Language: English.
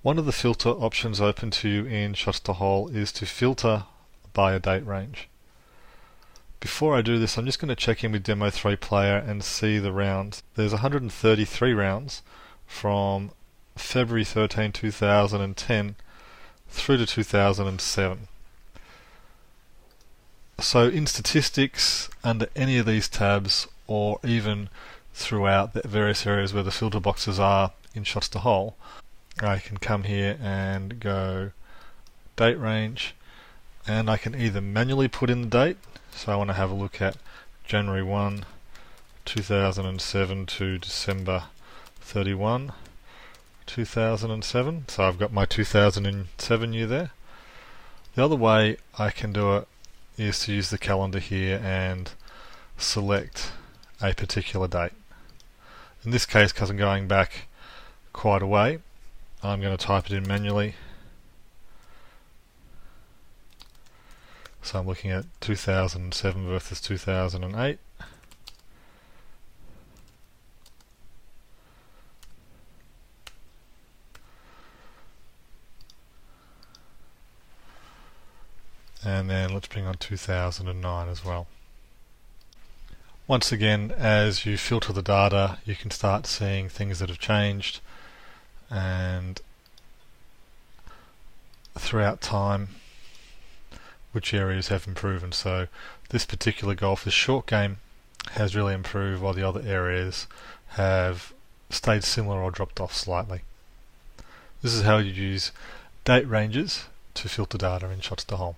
One of the filter options open to you in Shots to Hole is to filter by a date range. Before I do this, I'm just going to check in with Demo 3 Player and see the rounds. There's 133 rounds from February 13, 2010 through to 2007. So in statistics, under any of these tabs, or even throughout the various areas where the filter boxes are in Shots to Hole, I can come here and go date range, and I can either manually put in the date. So I want to have a look at January 1, 2007 to December 31, 2007. So I've got my 2007 year there. The other way I can do it is to use the calendar here and select a particular date. In this case, because I'm going back quite a way, I'm going to type it in manually. So I'm looking at 2007 versus 2008. And then let's bring on 2009 as well. Once again, as you filter the data, you can start seeing things that have changed, and throughout time which areas have improved. So this particular golfer's short game has really improved, while the other areas have stayed similar or dropped off slightly. This is how you use date ranges to filter data in Shots to Hole.